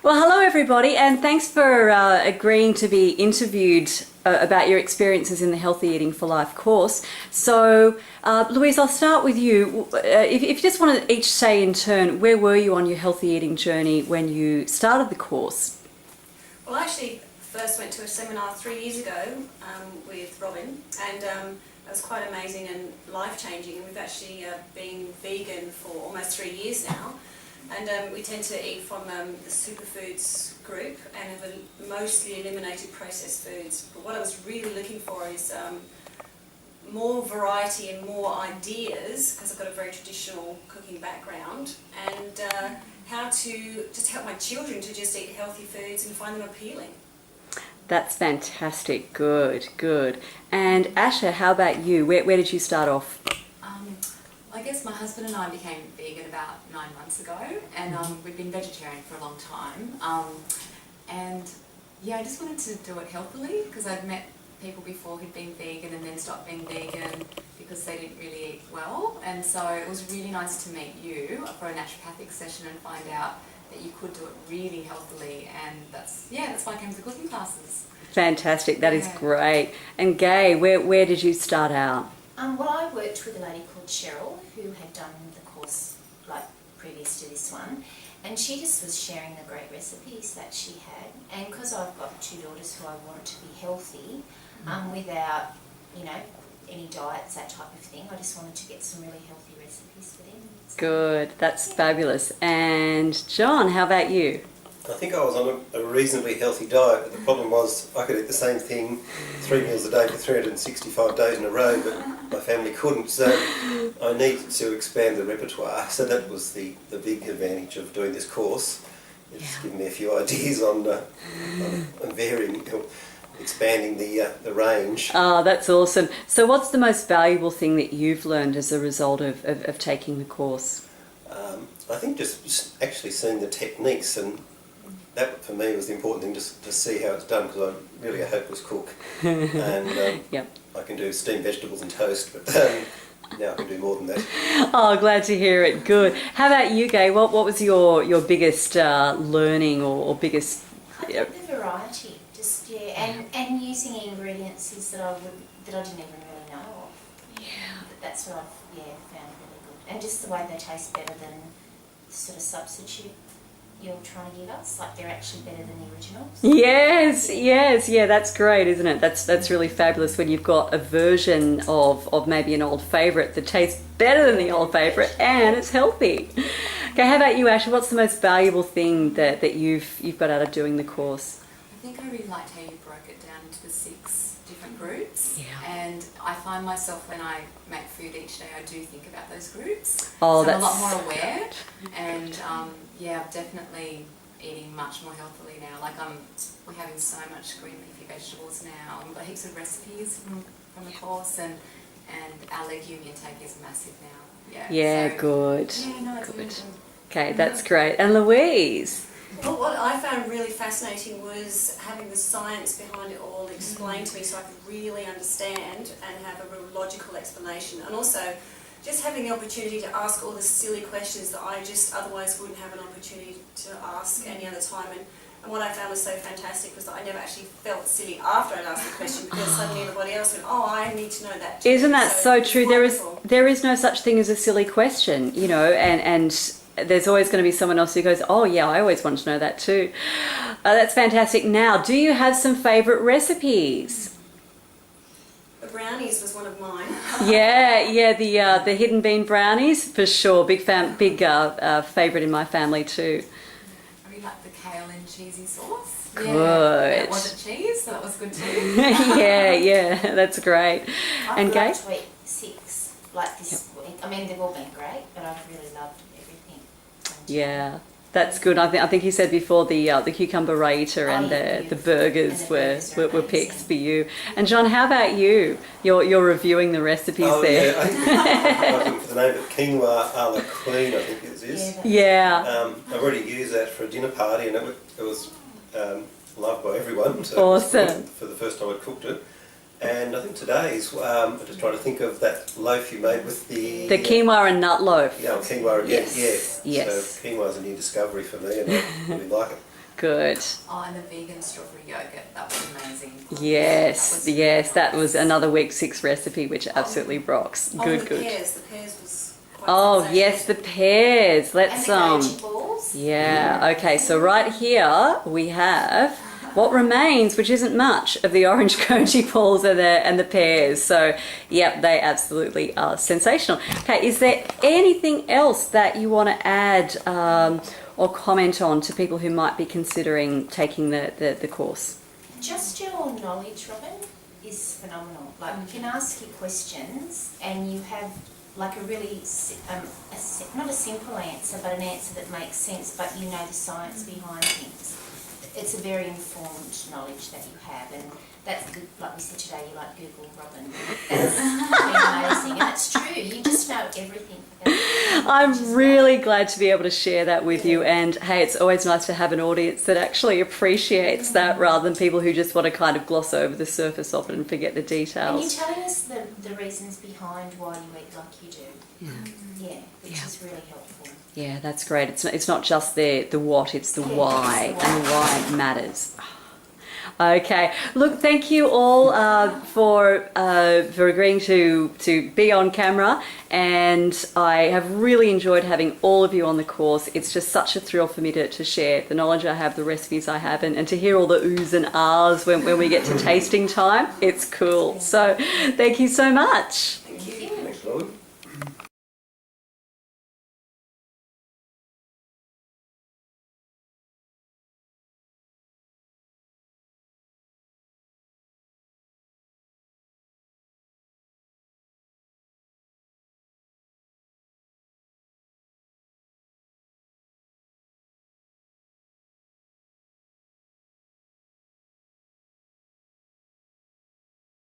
Well, hello everybody, and thanks for agreeing to be interviewed about your experiences in the Healthy Eating for Life course. So, Louise, I'll start with you. If you just want to each say in turn, where were you on your healthy eating journey when you started the course? Well, I actually first went to a seminar 3 years ago with Robin, and it was quite amazing and life-changing. And we've actually been vegan for almost 3 years now. And we tend to eat from the superfoods group and have mostly eliminated processed foods. But what I was really looking for is more variety and more ideas, because I've got a very traditional cooking background, and how to just help my children to just eat healthy foods and find them appealing. That's fantastic. Good, good. And Asha, how about you? Where did you start off? I guess my husband and I became vegan about 9 months ago, and we've been vegetarian for a long time. And yeah, I just wanted to do it healthily, because I'd met people before who'd been vegan and then stopped being vegan because they didn't really eat well. And so it was really nice to meet you for a naturopathic session and find out that you could do it really healthily. And that's why I came to the cooking classes. Fantastic. That is great. And Gay, where did you start out? Well, I worked with a lady called Cheryl who had done the course like previous to this one, and she just was sharing the great recipes that she had. And because I've got 2 daughters who I wanted to be healthy, without any diets, that type of thing, I just wanted to get some really healthy recipes for them. Good. That's fabulous. And John, how about you? I think I was on a reasonably healthy diet, but the problem was I could eat the same thing 3 meals a day for 365 days in a row, but my family couldn't, so I needed to expand the repertoire. So that was the big advantage of doing this course. It's given me a few ideas on varying, expanding the range. Oh, that's awesome. So what's the most valuable thing that you've learned as a result of taking the course? I think just actually seeing the techniques, and that for me was the important thing, just to see how it's done, because I'm really a hopeless cook. And I can do steamed vegetables and toast, but now I can do more than that. Oh, glad to hear it. Good. How about you, Gay? What was your biggest learning or biggest... I think the variety, and using ingredients that I didn't even really know of. Yeah. That's what I've found really good. And just the way they taste better than the sort of substitute you're trying to give us, like they're actually better than the originals. Yes, that's great, isn't it? That's really fabulous when you've got a version of maybe an old favourite that tastes better than the old favourite and it's healthy. Okay, how about you, Asha? What's the most valuable thing that you've got out of doing the course? I think I really liked how you broke it down into the 6 different groups. Yeah. And I find myself, when I make food each day, I do think about those groups. Oh, so that's I'm a lot more aware. And I'm definitely eating much more healthily now. Like we're having so much green leafy vegetables now. And we've got heaps of recipes from the course, and our legume intake is massive now. Yeah, good. Yeah, no, it's good. Okay, that's great. And Louise? Well, what I found really fascinating was having the science behind it all explained to me, so I could really understand and have a real logical explanation. And also just having the opportunity to ask all the silly questions that I just otherwise wouldn't have an opportunity to ask any other time. And what I found was so fantastic was that I never actually felt silly after I'd asked the question, because suddenly everybody else went, oh, I need to know that too. Isn't that so true? Wonderful. There is no such thing as a silly question, and there's always going to be someone else who goes, oh yeah, I always want to know that too. That's fantastic. Now, do you have some favourite recipes? The brownies was one of mine. The hidden bean brownies for sure. Big favourite in my family too. I really like the kale and cheesy sauce. Good. Yeah, it wasn't cheese, so that was good too. yeah, that's great. I'd Gay? like to eat 6 like this week. I mean, they've all been great, but I've really loved everything. Yeah, that's good. I think you said before the cucumber raita and the burgers were picks for you. And John, how about you? You're reviewing the recipes there. Yeah, I'm looking for the name of quinoa a la queen, I think it is. Yeah. I've already used that for a dinner party, and it was loved by everyone. So Awesome. For the first time I cooked it. And I think today's, I'm just trying to think of that loaf you made with the quinoa and nut loaf. Yeah, quinoa again, Yes. So quinoa is a new discovery for me, and I really like it. Good. Oh, and the vegan strawberry yogurt, that was amazing. Yes, That was yes, that nice. was another week 6 recipe which absolutely rocks. Oh, Good, the good. pears. The pears was quite Oh, sensational. yes, the pears. And Let's the goji balls. yeah. Okay, so right here we have what remains, which isn't much, of the orange goji balls and the pears. So, yep, they absolutely are sensational. Okay, is there anything else that you want to add or comment on to people who might be considering taking the course? Just your knowledge, Robin, is phenomenal. Like, you can ask you questions and you have like a really, not a simple answer, but an answer that makes sense, but you know the science behind things. It's a very informed knowledge that you have, and that's good. Like we said today, you like Google, Robin. That's been amazing, and it's true. You just know everything. I'm really glad to be able to share that with you, and hey, it's always nice to have an audience that actually appreciates that rather than people who just want to kind of gloss over the surface of it and forget the And you're details. telling us the reasons behind why you eat like you do. Yeah, which Yeah. is really helpful. Yeah, that's great. It's not just the what, it's the Yeah, why, it's the and the why matters. Okay, look, thank you all for agreeing to be on camera, and I have really enjoyed having all of you on the course. It's just such a thrill for me to share the knowledge I have, the recipes I have, and to hear all the oohs and ahs when we get to tasting time. It's cool. So thank you so much.